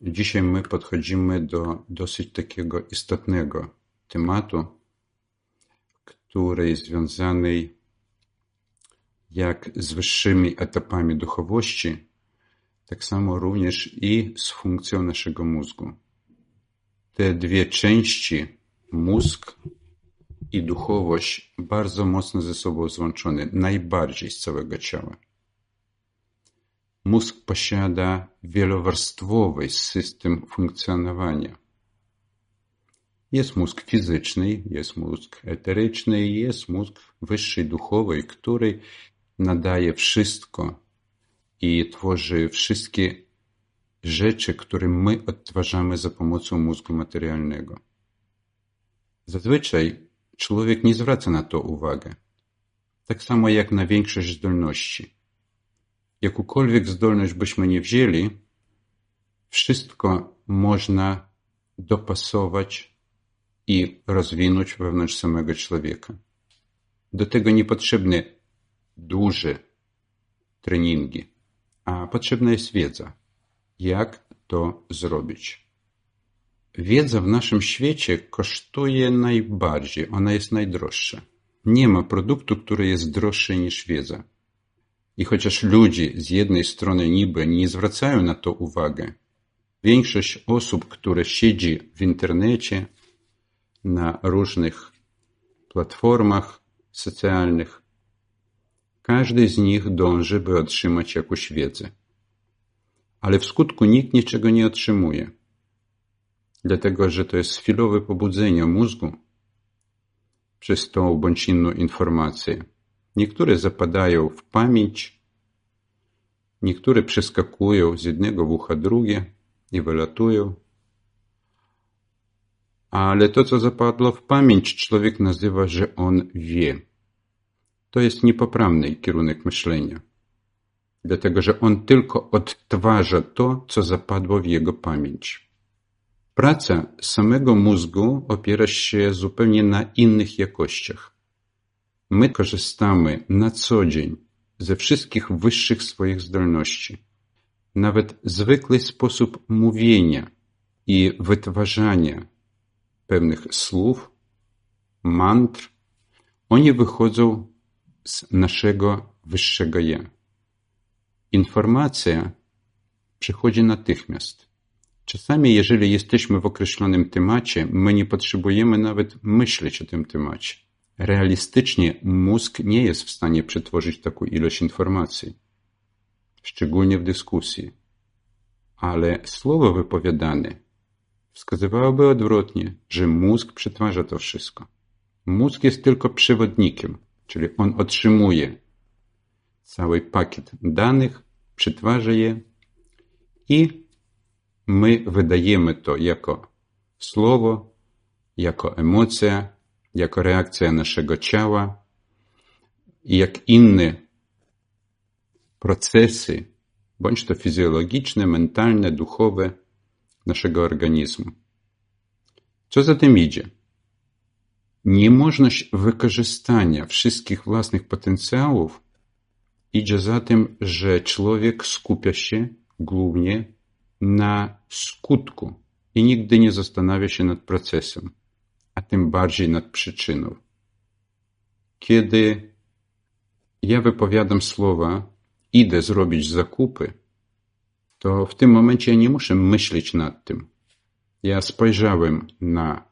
Dzisiaj my podchodzimy do dosyć takiego istotnego tematu, który jest związany jak z wyższymi etapami duchowości, tak samo również i z funkcją naszego mózgu. Te dwie części, mózg i duchowość, bardzo mocno ze sobą złączone, najbardziej z całego ciała. Mózg posiada wielowarstwowy system funkcjonowania. Jest mózg fizyczny, jest mózg eteryczny, jest mózg wyższy duchowy, który nadaje wszystko i tworzy wszystkie rzeczy, które my odtwarzamy za pomocą mózgu materialnego. Zazwyczaj człowiek nie zwraca na to uwagę, tak samo jak na większość zdolności. Jakąkolwiek zdolność byśmy nie wzięli, wszystko można dopasować i rozwinąć wewnątrz samego człowieka. Do tego nie potrzebne duże treningi, a potrzebna jest wiedza. Jak to zrobić? Wiedza w naszym świecie kosztuje najbardziej, ona jest najdroższa. Nie ma produktu, który jest droższy niż wiedza. I chociaż ludzie z jednej strony niby nie zwracają na to uwagę, większość osób, które siedzi w internecie, na różnych platformach socjalnych, każdy z nich dąży, by otrzymać jakąś wiedzę. Ale w skutku nikt niczego nie otrzymuje, dlatego że to jest chwilowe pobudzenie mózgu przez tą bądź inną informację. Niektóre zapadają w pamięć, niektóre przeskakują z jednego w ucha drugie i wylatują. Ale to, co zapadło w pamięć, człowiek nazywa, że on wie. To jest niepoprawny kierunek myślenia, dlatego że on tylko odtwarza to, co zapadło w jego pamięć. Praca samego mózgu opiera się zupełnie na innych jakościach. My korzystamy na co dzień ze wszystkich wyższych swoich zdolności. Nawet zwykły sposób mówienia i wytwarzania pewnych słów, mantr, oni wychodzą z naszego wyższego ja. Informacja przychodzi natychmiast. Czasami, jeżeli jesteśmy w określonym temacie, my nie potrzebujemy nawet myśleć o tym temacie. Realistycznie mózg nie jest w stanie przetworzyć taką ilość informacji, szczególnie w dyskusji. Ale słowo wypowiadane wskazywałoby odwrotnie, że mózg przetwarza to wszystko. Mózg jest tylko przewodnikiem, czyli on otrzymuje cały pakiet danych, przetwarza je i my wydajemy to jako słowo, jako emocja, jako reakcja naszego ciała i jak inne procesy, bądź to fizjologiczne, mentalne, duchowe naszego organizmu. Co za tym idzie? Niemożność wykorzystania wszystkich własnych potencjałów idzie za tym, że człowiek skupia się głównie na skutku i nigdy nie zastanawia się nad procesem, a tym bardziej nad przyczyną. Kiedy ja wypowiadam słowa, idę zrobić zakupy, to w tym momencie ja nie muszę myśleć nad tym. Ja spojrzałem na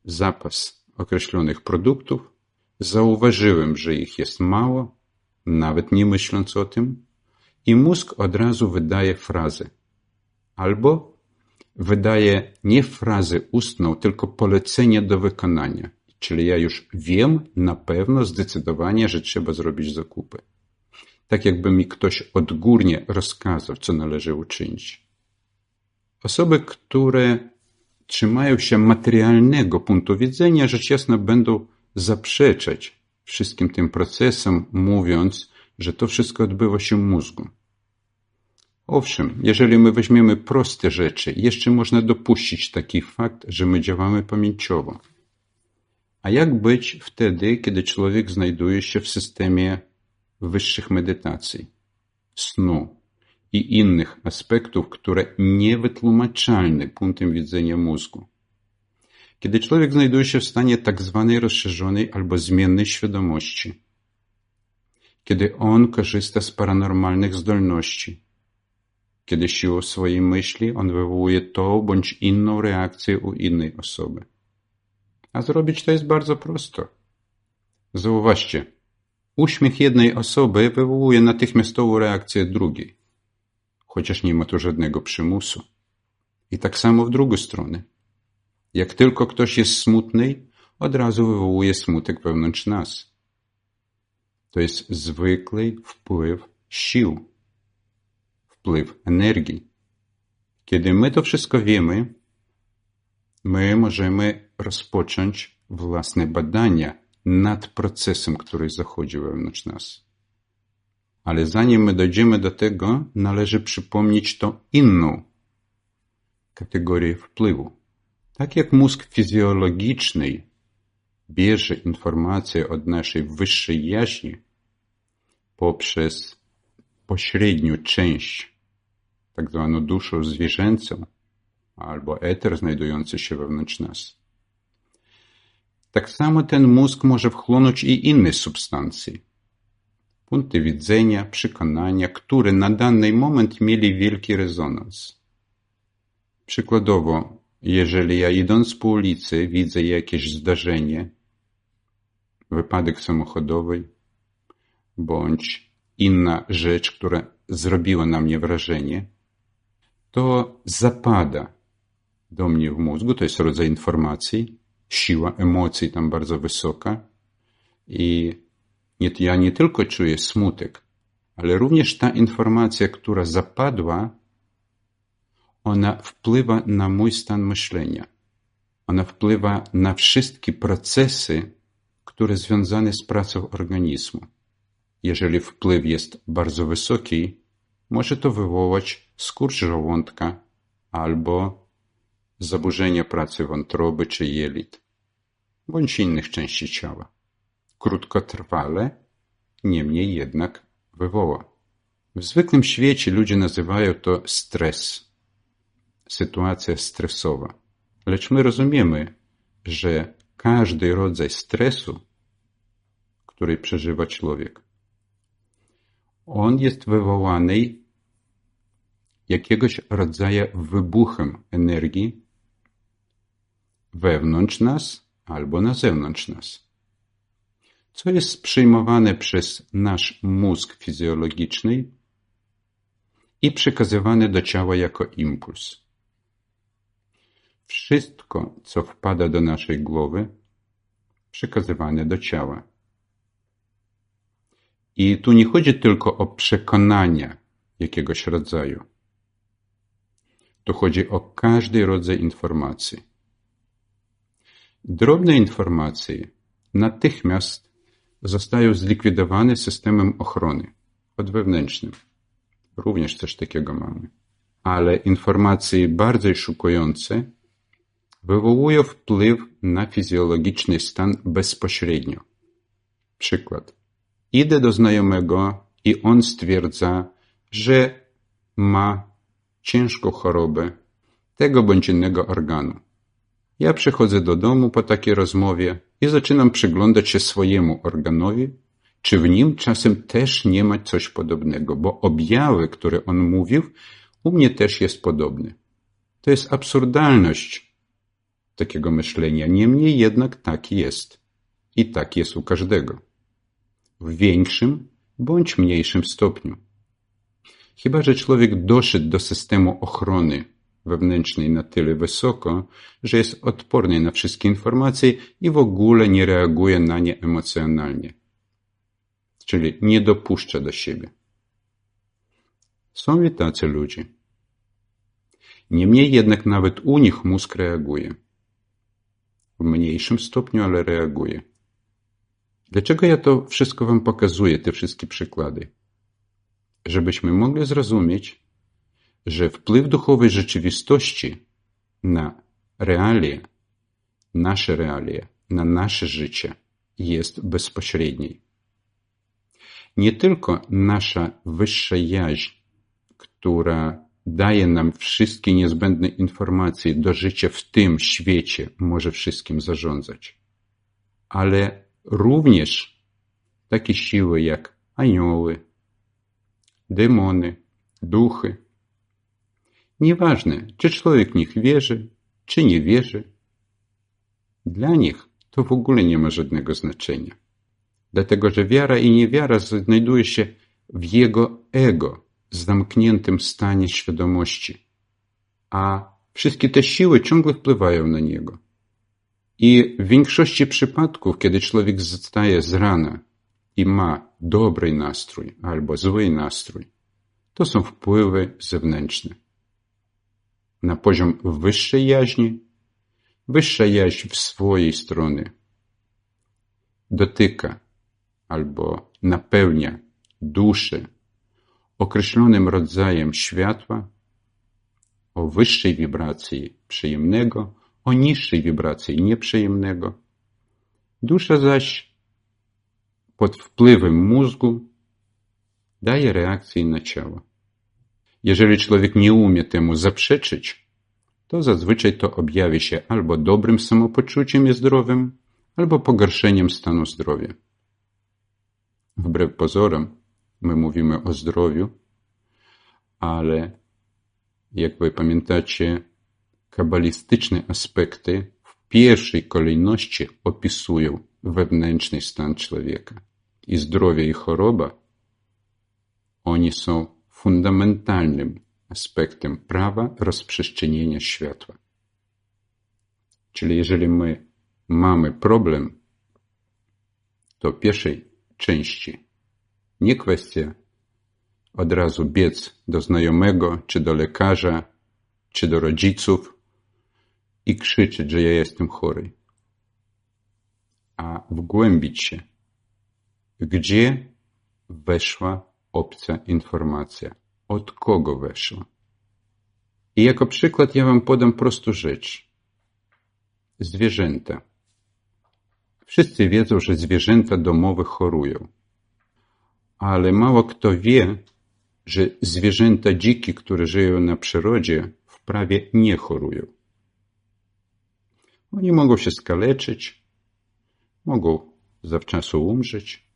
zapas określonych produktów, zauważyłem, że ich jest mało, nawet nie myśląc o tym, i mózg od razu wydaje frazę. Albo wydaje nie frazę ustną, tylko polecenie do wykonania. Czyli ja już wiem na pewno zdecydowanie, że trzeba zrobić zakupy. Tak jakby mi ktoś odgórnie rozkazał, co należy uczynić. Osoby, które trzymają się materialnego punktu widzenia, rzecz jasna będą zaprzeczać wszystkim tym procesom, mówiąc, że to wszystko odbywa się w mózgu. Owszem, jeżeli my weźmiemy proste rzeczy, jeszcze można dopuścić taki fakt, że my działamy pamięciowo. A jak być wtedy, kiedy człowiek znajduje się w systemie wyższych medytacji, snu i innych aspektów, które niewytłumaczalne punktem widzenia mózgu. Kiedy człowiek znajduje się w stanie tak zwanej rozszerzonej albo zmiennej świadomości, kiedy on korzysta z paranormalnych zdolności, kiedy siłą swojej myśli on wywołuje tą bądź inną reakcję u innej osoby. A zrobić to jest bardzo prosto. Zauważcie, uśmiech jednej osoby wywołuje natychmiastową reakcję drugiej, chociaż nie ma tu żadnego przymusu. I tak samo w drugą stronę. Jak tylko ktoś jest smutny, od razu wywołuje smutek wewnątrz nas. To jest zwykły wpływ sił, wpływ energii. Kiedy my to wszystko wiemy, my możemy rozpocząć własne badania nad procesem, który zachodzi wewnątrz nas. Ale zanim my dojdziemy do tego, należy przypomnieć to inną kategorię wpływu. Tak jak mózg fizjologiczny bierze informacje od naszej wyższej jaźni poprzez pośrednią część, tak zwaną duszę zwierzęcą, albo eter znajdujący się wewnątrz nas. Tak samo ten mózg może wchłonąć i inne substancje, punkty widzenia, przekonania, które na dany moment mieli wielki rezonans. Przykładowo, jeżeli ja idąc po ulicy widzę jakieś zdarzenie, wypadek samochodowy, bądź inna rzecz, która zrobiła na mnie wrażenie, to zapada do mnie w mózgu, to jest rodzaj informacji, siła emocji tam bardzo wysoka i ja nie tylko czuję smutek, ale również ta informacja, która zapadła, ona wpływa na mój stan myślenia. Ona wpływa na wszystkie procesy, które związane z pracą organizmu. Jeżeli wpływ jest bardzo wysoki, może to wywołać skurcz żołądka albo zaburzenia pracy wątroby czy jelit, bądź innych części ciała. Krótkotrwale, niemniej jednak wywoła. W zwykłym świecie ludzie nazywają to stres, sytuacja stresowa. Lecz my rozumiemy, że każdy rodzaj stresu, który przeżywa człowiek, on jest wywołany jakiegoś rodzaju wybuchem energii wewnątrz nas albo na zewnątrz nas, co jest przyjmowane przez nasz mózg fizjologiczny i przekazywane do ciała jako impuls. Wszystko, co wpada do naszej głowy, przekazywane do ciała. I tu nie chodzi tylko o przekonania jakiegoś rodzaju. Tu chodzi o każdy rodzaj informacji. Drobne informacje natychmiast zostają zlikwidowane systemem ochrony odwewnętrznym. Również coś takiego mamy. Ale informacje bardziej szokujące wywołują wpływ na fizjologiczny stan bezpośrednio. Przykład. Idę do znajomego i on stwierdza, że ma ciężką chorobę tego bądź innego organu. Ja przychodzę do domu po takiej rozmowie i zaczynam przyglądać się swojemu organowi, czy w nim czasem też nie ma coś podobnego, bo objawy, które on mówił, u mnie też jest podobny. To jest absurdalność takiego myślenia, niemniej jednak tak jest. I tak jest u każdego. W większym bądź mniejszym stopniu. Chyba że człowiek doszedł do systemu ochrony wewnętrznej na tyle wysoko, że jest odporny na wszystkie informacje i w ogóle nie reaguje na nie emocjonalnie. Czyli nie dopuszcza do siebie. Są i tacy ludzie. Niemniej jednak nawet u nich mózg reaguje. W mniejszym stopniu, ale reaguje. Dlaczego ja to wszystko wam pokazuję, te wszystkie przykłady? Żebyśmy mogli zrozumieć, że wpływ duchowej rzeczywistości na realia, na nasze życie jest bezpośredni. Nie tylko nasza wyższa jaźń, która daje nam wszystkie niezbędne informacje do życia w tym świecie, może wszystkim zarządzać. Ale również takie siły jak anioły, demony, duchy. Nieważne, czy człowiek w nich wierzy, czy nie wierzy. Dla nich to w ogóle nie ma żadnego znaczenia. Dlatego, że wiara i niewiara znajduje się w jego ego, zamkniętym stanie świadomości. A wszystkie te siły ciągle wpływają na niego. I w większości przypadków, kiedy człowiek wstaje z rana i ma dobry nastrój albo zły nastrój, to są wpływy zewnętrzne. Na poziom wyższej jaźni, wyższa jaźń w swojej stronie dotyka albo napełnia duszę określonym rodzajem światła o wyższej wibracji przyjemnego, o niższej wibracji nieprzyjemnego. Dusza zaś pod wpływem mózgu daje reakcję na ciało. Jeżeli człowiek nie umie temu zaprzeczyć, to zazwyczaj to objawi się albo dobrym samopoczuciem i zdrowiem, albo pogorszeniem stanu zdrowia. Wbrew pozorom, my mówimy o zdrowiu, ale jak wy pamiętacie, kabalistyczne aspekty w pierwszej kolejności opisują wewnętrzny stan człowieka. I zdrowie i choroba, oni są fundamentalnym aspektem prawa rozprzestrzenienia światła. Czyli jeżeli my mamy problem, to w pierwszej części nie kwestia od razu biec do znajomego, czy do lekarza, czy do rodziców i krzyczeć, że ja jestem chory. A wgłębić się, gdzie weszła obca informacja, od kogo weszła. I jako przykład ja wam podam prostą rzecz. Zwierzęta. Wszyscy wiedzą, że zwierzęta domowe chorują. Ale mało kto wie, że zwierzęta dzikie, które żyją na przyrodzie, wprawie nie chorują. Oni mogą się skaleczyć, mogą zawczasu umrzeć,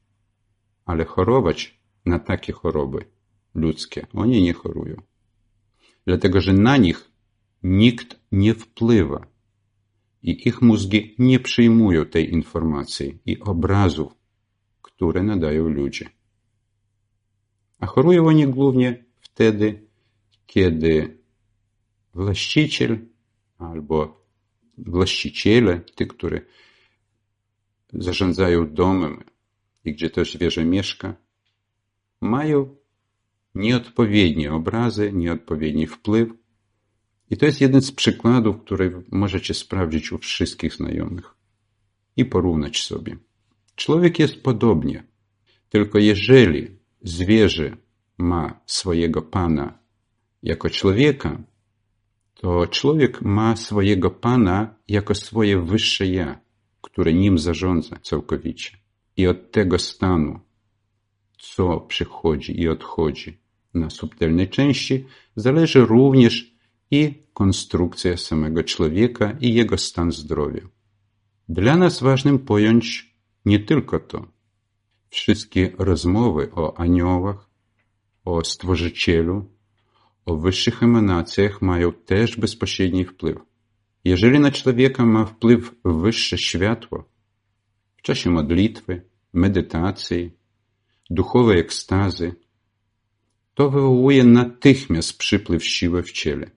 ale chorować na takie choroby ludzkie oni nie chorują. Dlatego, że na nich nikt nie wpływa i ich mózgi nie przyjmują tej informacji i obrazów, które nadają ludzie. A chorują oni głównie wtedy, kiedy właściciel albo właściciele, ci, którzy zarządzają domem i gdzie to zwierzę mieszka, mają nieodpowiednie obrazy, nieodpowiedni wpływ. I to jest jeden z przykładów, który możecie sprawdzić u wszystkich znajomych i porównać sobie. Człowiek jest podobnie, tylko jeżeli zwierzę ma swojego pana jako człowieka, to człowiek ma swojego pana jako swoje wyższe ja, które nim zarządza całkowicie. I od tego stanu, co przychodzi i odchodzi na subtelnej części, zależy również i konstrukcja samego człowieka i jego stan zdrowia. Dla nas ważnym pojąć nie tylko to. Wszystkie rozmowy o aniołach, o Stworzycielu, o wyższych emanacjach mają też bezpośredni wpływ. Jeżeli na człowieka ma wpływ wyższe światło, w czasie modlitwy, medytacji, duchowej ekstazy, to wywołuje natychmiast przypływ siły w ciele.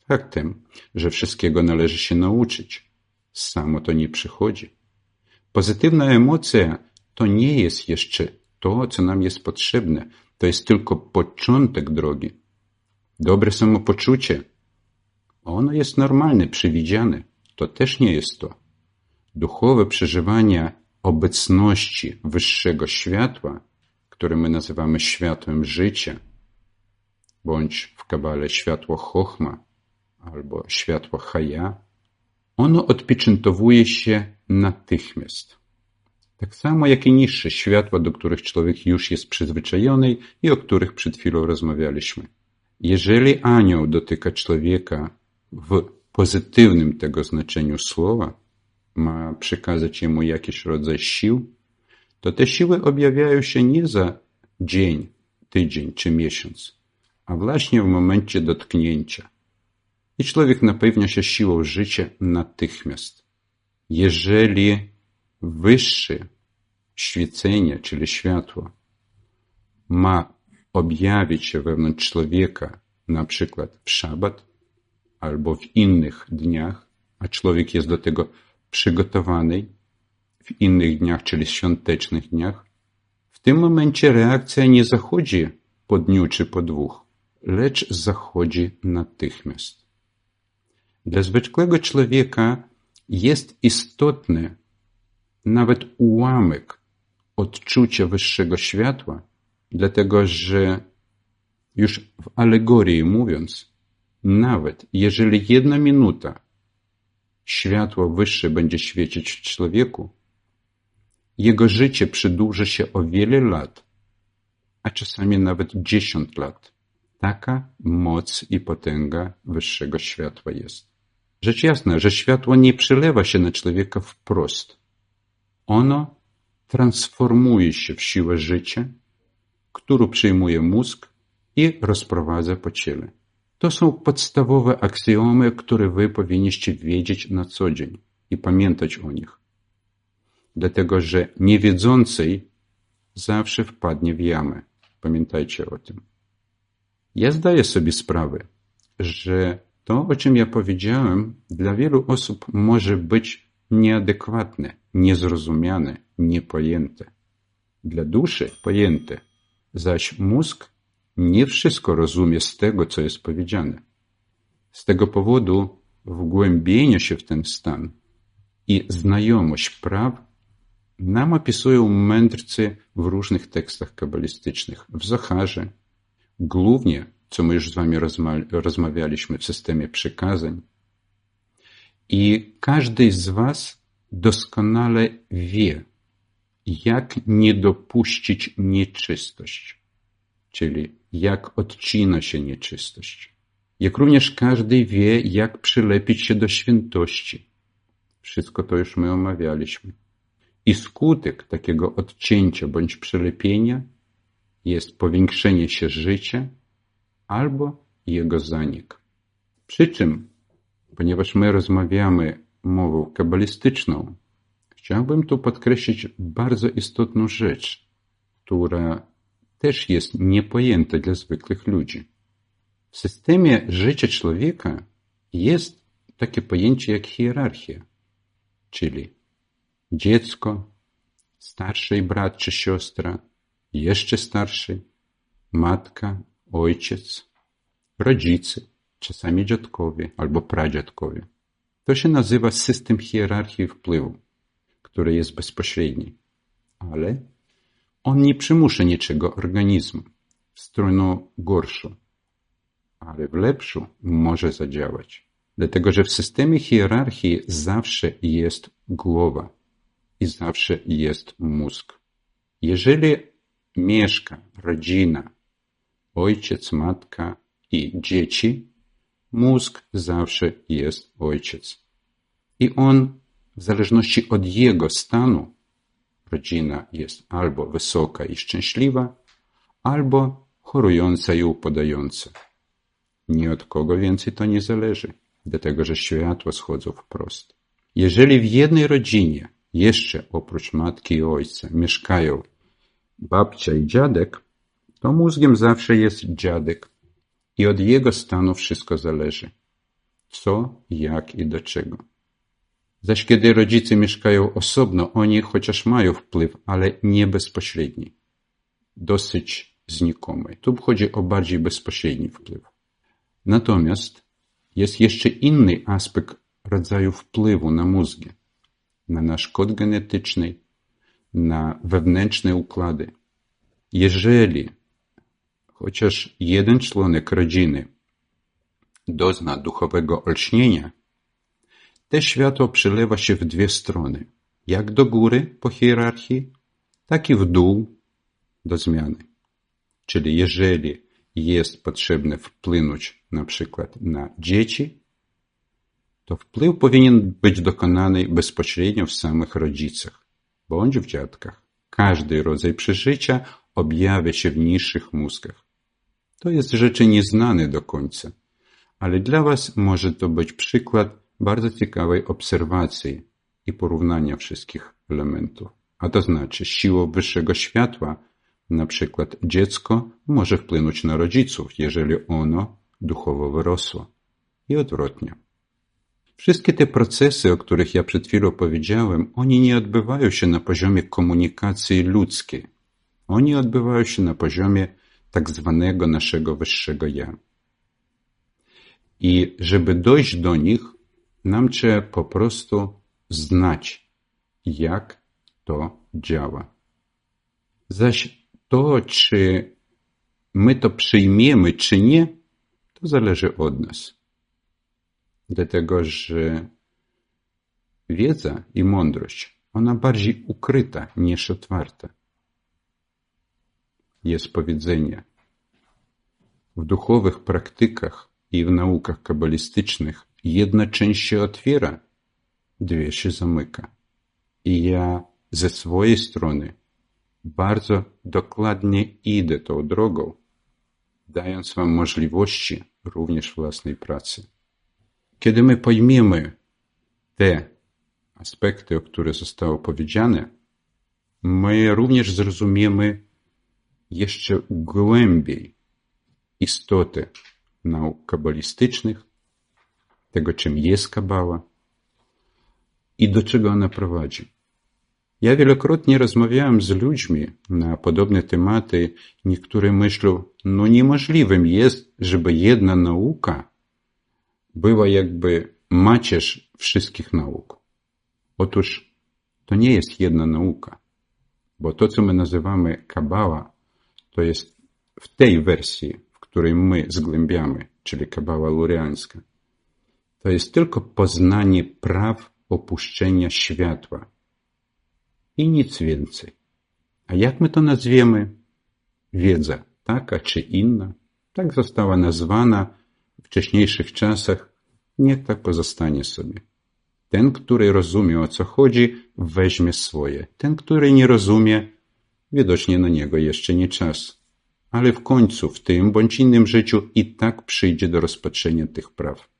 Faktem, że wszystkiego należy się nauczyć. Samo to nie przychodzi. Pozytywna emocja to nie jest jeszcze to, co nam jest potrzebne. To jest tylko początek drogi. Dobre samopoczucie, ono jest normalne, przewidziane. To też nie jest to. Duchowe przeżywanie obecności wyższego światła, które my nazywamy światłem życia, bądź w kabale światło chochma albo światło chaya, ono odpieczętowuje się natychmiast. Tak samo jak i niższe światła, do których człowiek już jest przyzwyczajony i o których przed chwilą rozmawialiśmy. Jeżeli anioł dotyka człowieka w pozytywnym tego znaczeniu słowa, ma przekazać jemu jakiś rodzaj sił, to te siły objawiają się nie za dzień, tydzień czy miesiąc, a właśnie w momencie dotknięcia. I człowiek napełnia się siłą życia natychmiast. Jeżeli wyższe świecenie, czyli światło, ma objawić się wewnątrz człowieka, na przykład w szabat albo w innych dniach, a człowiek jest do tego przygotowany w innych dniach, czyli świątecznych dniach, w tym momencie reakcja nie zachodzi po dniu czy po dwóch, lecz zachodzi natychmiast. Dla zwykłego człowieka jest istotny nawet ułamek odczucia wyższego światła, dlatego że już w alegorii mówiąc, nawet jeżeli 1 minuta światło wyższe będzie świecić w człowieku, jego życie przedłuży się o wiele lat, a czasami nawet 10 lat. Taka moc i potęga wyższego światła jest. Rzecz jasna, że światło nie przelewa się na człowieka wprost. Ono transformuje się w siłę życia, którą przyjmuje mózg i rozprowadza po ciele. To są podstawowe aksiomy, które wy powinniście wiedzieć na co dzień i pamiętać o nich. Dlatego, że niewiedzący zawsze wpadnie w jamę. Pamiętajcie o tym. Ja zdaję sobie sprawę, że to, o czym ja powiedziałem, dla wielu osób może być nieadekwatne, niezrozumiane, niepojęte. Dla duszy pojęte, zaś mózg nie wszystko rozumie z tego, co jest powiedziane. Z tego powodu wgłębienie się w ten stan i znajomość praw nam opisują mędrcy w różnych tekstach kabalistycznych, w Zacharze, głównie, co my już z wami rozmawialiśmy w systemie przekazań. I każdy z was doskonale wie, jak nie dopuścić nieczystość, czyli jak odcina się nieczystość. Jak również każdy wie, jak przylepić się do świętości. Wszystko to już my omawialiśmy. I skutek takiego odcięcia bądź przylepienia jest powiększenie się życia albo jego zanik. Przy czym, ponieważ my rozmawiamy mową kabalistyczną, chciałbym tu podkreślić bardzo istotną rzecz, która też jest niepojęta dla zwykłych ludzi. W systemie życia człowieka jest takie pojęcie jak hierarchia, czyli dziecko, starszy brat czy siostra, jeszcze starszy, matka, ojciec, rodzice, czasami dziadkowie albo pradziadkowie. To się nazywa system hierarchii wpływu, który jest bezpośredni, ale on nie przymusza niczego organizmu w stronę gorszą, ale w lepszą może zadziałać. Dlatego, że w systemie hierarchii zawsze jest głowa i zawsze jest mózg. Jeżeli mieszka rodzina, ojciec, matka i dzieci, mózg zawsze jest ojciec. I on, w zależności od jego stanu, rodzina jest albo wysoka i szczęśliwa, albo chorująca i upadająca. Ni od kogo więcej to nie zależy, dlatego że światła schodzą wprost. Jeżeli w jednej rodzinie jeszcze oprócz matki i ojca mieszkają babcia i dziadek, to mózgiem zawsze jest dziadek i od jego stanu wszystko zależy. Co, jak i do czego. Zaś kiedy rodzice mieszkają osobno, oni chociaż mają wpływ, ale nie bezpośredni. Dosyć znikomy. Tu chodzi o bardziej bezpośredni wpływ. Natomiast jest jeszcze inny aspekt rodzaju wpływu na mózgi, na nasz kod genetyczny, na wewnętrzne układy. Jeżeli chociaż jeden członek rodziny dozna duchowego olśnienia, to światło przelewa się w dwie strony. jak do góry po hierarchii, tak i w dół do zmiany. Czyli jeżeli jest potrzebne wpłynąć na przykład na dzieci, to wpływ powinien być dokonany bezpośrednio w samych rodzicach bądź w dziadkach. Każdy rodzaj przeżycia objawia się w niższych mózgach. To jest rzeczy nieznane do końca, ale dla Was może to być przykład bardzo ciekawej obserwacji i porównania wszystkich elementów. A to znaczy siłą wyższego światła, na przykład dziecko może wpłynąć na rodziców, jeżeli ono duchowo wyrosło. I odwrotnie. Wszystkie te procesy, o których ja przed chwilą powiedziałem, one nie odbywają się na poziomie komunikacji ludzkiej. One odbywają się na poziomie tak zwanego naszego wyższego ja. I żeby dojść do nich, nam trzeba po prostu znać, jak to działa. Zaś to, czy my to przyjmiemy, czy nie, to zależy od nas. Dlatego, że wiedza i mądrość, ona bardziej ukryta niż otwarta. Jest powiedzenie: w duchowych praktykach i w naukach kabalistycznych jedna część się otwiera, dwie się zamyka. I ja ze swojej strony bardzo dokładnie idę tą drogą, dając Wam możliwości również własnej pracy. Kiedy my pojmiemy te aspekty, o których zostało powiedziane, my również zrozumiemy jeszcze głębiej istotę nauk kabalistycznych, tego, czym jest kabała i do czego ona prowadzi. Ja wielokrotnie rozmawiałem z ludźmi na podobne tematy. Niektórzy myślą, niemożliwym jest, żeby jedna nauka była jakby macierz wszystkich nauk. Otóż to nie jest jedna nauka, bo to, co my nazywamy kabała, to jest w tej wersji, w której my zgłębiamy, czyli kabała luriańska, to jest tylko poznanie praw opuszczenia światła i nic więcej. A jak my to nazwiemy? Wiedza taka czy inna, tak została nazwana w wcześniejszych czasach, niech tak pozostanie sobie. Ten, który rozumie, o co chodzi, weźmie swoje. Ten, który nie rozumie, widocznie na niego jeszcze nie czas. Ale w końcu w tym bądź innym życiu i tak przyjdzie do rozpatrzenia tych praw.